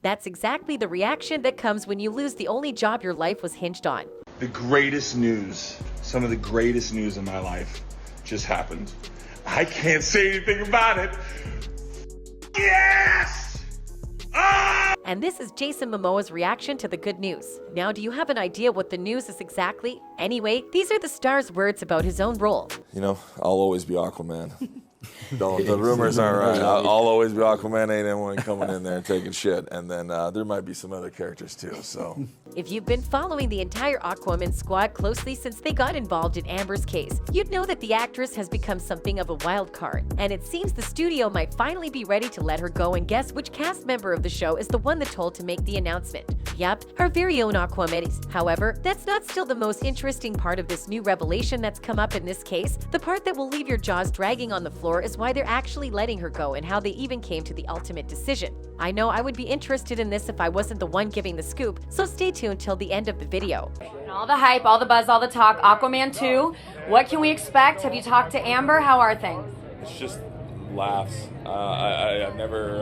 That's exactly the reaction that comes when you lose the only job your life was hinged on. The greatest news, some of the greatest news in my life just happened. I can't say anything about it. Yes! Ah! And this is Jason Momoa's reaction to the good news. Now, do you have an idea what the news is exactly? Anyway, these are the star's words about his own role. You know, I'll always be Aquaman. The rumors aren't right. I'll always be Aquaman. Ain't anyone coming in there and taking shit. And then there might be some other characters too, so. If you've been following the entire Aquaman squad closely since they got involved in Amber's case, you'd know that the actress has become something of a wild card. And it seems the studio might finally be ready to let her go, and guess which cast member of the show is the one that told to make the announcement? Yep, our very own Aquaman. However, that's not still the most interesting part of this new revelation that's come up in this case. The part that will leave your jaws dragging on the floor is why they're actually letting her go and how they even came to the ultimate decision. I know I would be interested in this if I wasn't the one giving the scoop, so stay tuned till the end of the video. All the hype, all the buzz, all the talk, Aquaman 2, what can we expect? Have you talked to Amber? How are things? It's just laughs. I've never,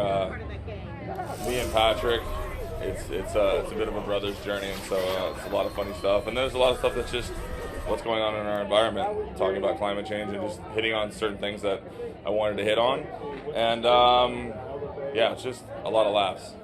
me and Patrick, it's a bit of a brother's journey, and so it's a lot of funny stuff. And there's a lot of stuff that's just what's going on in our environment, talking about climate change and just hitting on certain things that I wanted to hit on. And yeah, it's just a lot of laughs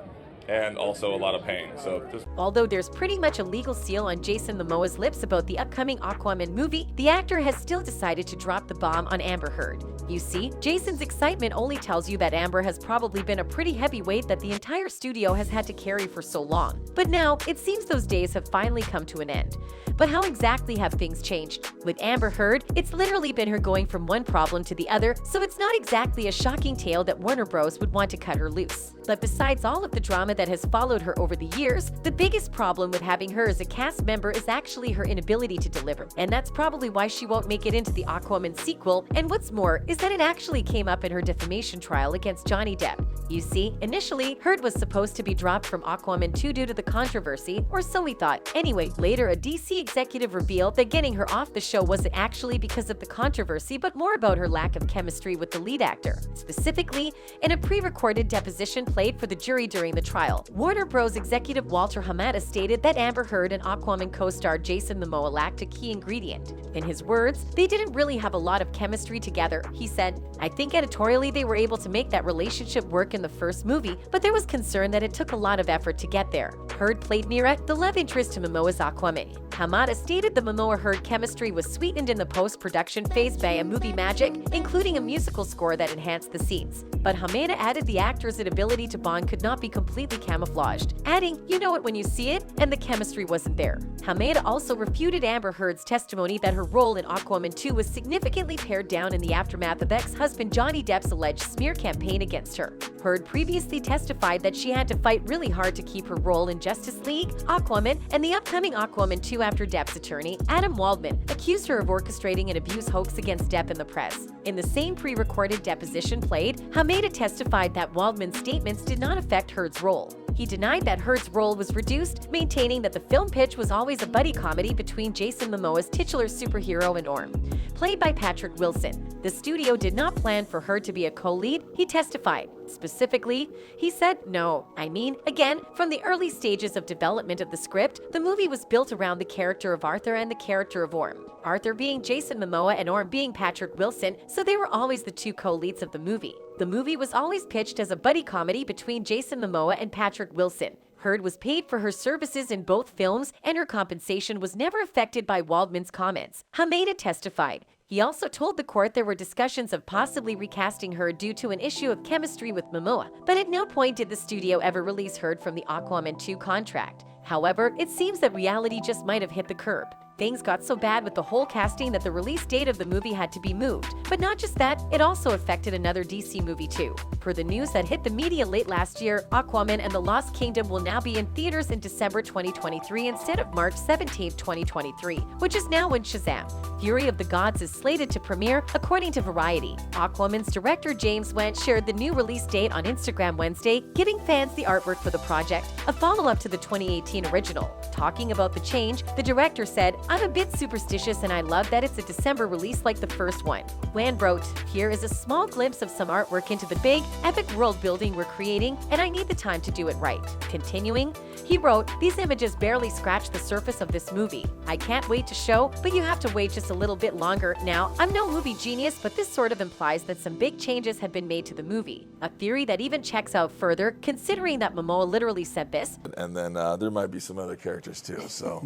and also a lot of pain. So although there's pretty much a legal seal on Jason Momoa's lips about the upcoming Aquaman movie, the actor has still decided to drop the bomb on Amber Heard. You see, Jason's excitement only tells you that Amber has probably been a pretty heavy weight that the entire studio has had to carry for so long. But now, it seems those days have finally come to an end. But how exactly have things changed? With Amber Heard, it's literally been her going from one problem to the other, so it's not exactly a shocking tale that Warner Bros. Would want to cut her loose. But besides all of the drama that has followed her over the years, the biggest problem with having her as a cast member is actually her inability to deliver. And that's probably why she won't make it into the Aquaman sequel, and what's more is that it actually came up in her defamation trial against Johnny Depp. You see, initially, Heard was supposed to be dropped from Aquaman 2 due to the controversy, or so we thought. Anyway, later a DC executive revealed that getting her off the show wasn't actually because of the controversy, but more about her lack of chemistry with the lead actor. Specifically, in a pre-recorded deposition played for the jury during the trial, Warner Bros. Executive Walter Hamada stated that Amber Heard and Aquaman co-star Jason Momoa lacked a key ingredient. In his words, they didn't really have a lot of chemistry together. He said, "I think editorially they were able to make that relationship work in the first movie, but there was concern that it took a lot of effort to get there." Heard played Mira, the love interest to Momoa's Aquaman. Hamada stated the Momoa-Heard chemistry was sweetened in the post-production phase by a movie magic, including a musical score that enhanced the scenes. But Hamada added the actors' inability to bond could not be completely camouflaged, adding, "You know it when you see it," and the chemistry wasn't there. Hamada also refuted Amber Heard's testimony that her role in Aquaman 2 was significantly pared down in the aftermath of ex-husband Johnny Depp's alleged smear campaign against her. Heard previously testified that she had to fight really hard to keep her role in Justice League, Aquaman, and the upcoming Aquaman 2 after Depp's attorney, Adam Waldman, accused her of orchestrating an abuse hoax against Depp in the press. In the same pre-recorded deposition played, Hamada testified that Waldman's statements did not affect Heard's role. He denied that Heard's role was reduced, maintaining that the film pitch was always a buddy comedy between Jason Momoa's titular superhero and Orm, played by Patrick Wilson. The studio did not plan for Heard to be a co-lead, he testified. Specifically, he said, "No. I mean, again, from the early stages of development of the script, the movie was built around the character of Arthur and the character of Orm. Arthur being Jason Momoa and Orm being Patrick Wilson, so they were always the two co-leads of the movie. The movie was always pitched as a buddy comedy between Jason Momoa and Patrick Wilson. Heard was paid for her services in both films, and her compensation was never affected by Waldman's comments," Hamada testified. He also told the court there were discussions of possibly recasting her due to an issue of chemistry with Momoa, but at no point did the studio ever release Heard from the Aquaman 2 contract. However, it seems that reality just might have hit the curb. Things got so bad with the whole casting that the release date of the movie had to be moved. But not just that, it also affected another DC movie too. Per the news that hit the media late last year, Aquaman and the Lost Kingdom will now be in theaters in December 2023 instead of March 17, 2023, which is now when Shazam! Fury of the Gods is slated to premiere, according to Variety. Aquaman's director James Wan shared the new release date on Instagram Wednesday, giving fans the artwork for the project, a follow-up to the 2018 original. Talking about the change, the director said, I'm a bit superstitious and I love that it's a December release like the first one. Wan wrote, "Here is a small glimpse of some artwork into the big, epic world building we're creating, and I need the time to do it right." Continuing, he wrote, "These images barely scratch the surface of this movie. I can't wait to show, but you have to wait just a little bit longer. Now, I'm no movie genius, but this sort of implies that some big changes have been made to the movie. A theory that even checks out further, considering that Momoa literally said this." And then there might be some other characters too, so.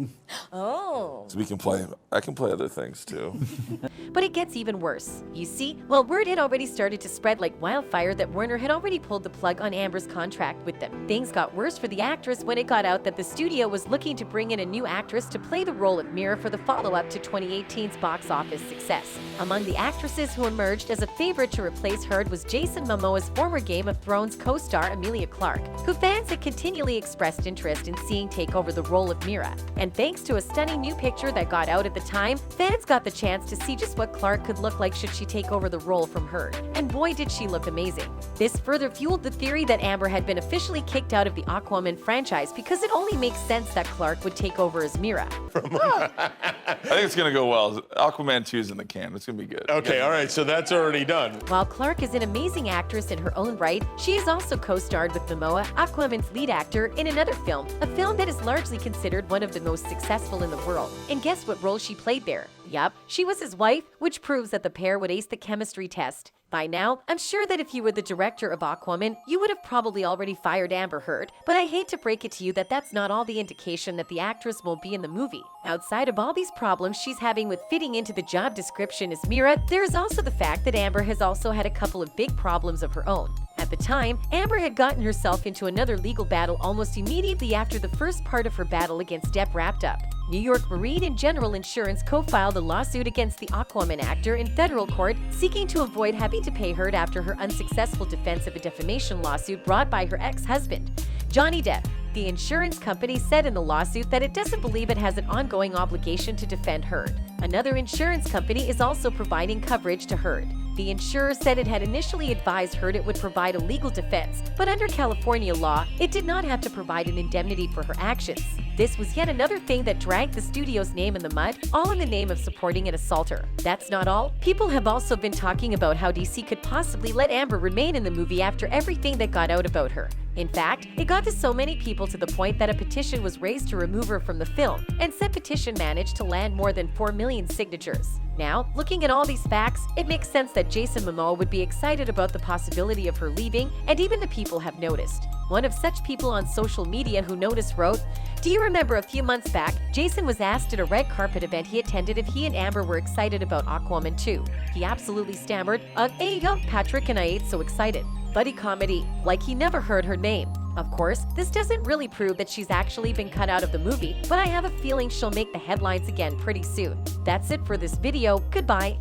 Oh. So I can play other things too. But it gets even worse. You see, well, word had already started to spread like wildfire that Warner had already pulled the plug on Amber's contract with them. Things got worse for the actress when it got out that the studio was looking to bring in a new actress to play the role of Mira for the follow-up to 2018's box office success. Among the actresses who emerged as a favorite to replace Heard was Jason Momoa's former Game of Thrones co-star Emilia Clarke, who fans had continually expressed interest in seeing take over the role of Mira. And thanks to a stunning new picture that got out at the time, fans got the chance to see just what Clarke could look like should she take over the role from Heard. And boy did she look amazing. This further fueled the theory that Amber had been officially kicked out of the Aquaman franchise because it only makes sense that Clarke would take over as Mira. I think it's gonna go well. Aquaman 2's in the can. It's gonna be good. Okay, all right, so that's already done. While Clarke is an amazing actress in her own right, she has also co-starred with Momoa, Aquaman's lead actor, in another film, a film that is largely considered one of the most successful in the world. And guess what role she played there? Yup, she was his wife, which proves that the pair would ace the chemistry test. By now, I'm sure that if you were the director of Aquaman, you would have probably already fired Amber Heard, but I hate to break it to you that that's not all the indication that the actress won't be in the movie. Outside of all these problems she's having with fitting into the job description as Mira, there is also the fact that Amber has also had a couple of big problems of her own. At the time, Amber had gotten herself into another legal battle almost immediately after the first part of her battle against Depp wrapped up. New York Marine and General Insurance co-filed a lawsuit against the Aquaman actor in federal court, seeking to avoid having to pay Heard after her unsuccessful defense of a defamation lawsuit brought by her ex-husband, Johnny Depp. The insurance company said in the lawsuit that it doesn't believe it has an ongoing obligation to defend Heard. Another insurance company is also providing coverage to Heard. The insurer said it had initially advised Heard it would provide a legal defense, but under California law, it did not have to provide an indemnity for her actions. This was yet another thing that dragged the studio's name in the mud, all in the name of supporting an assaulter. That's not all. People have also been talking about how DC could possibly let Amber remain in the movie after everything that got out about her. In fact, it got to so many people to the point that a petition was raised to remove her from the film, and said petition managed to land more than 4 million signatures. Now, looking at all these facts, it makes sense that Jason Momoa would be excited about the possibility of her leaving, and even the people have noticed. One of such people on social media who noticed wrote, "Do you remember a few months back, Jason was asked at a red carpet event he attended if he and Amber were excited about Aquaman 2. He absolutely stammered, hey yo, Patrick and I ain't so excited. Buddy comedy, like he never heard her name. Of course, this doesn't really prove that she's actually been cut out of the movie, but I have a feeling she'll make the headlines again pretty soon. That's it for this video. Goodbye.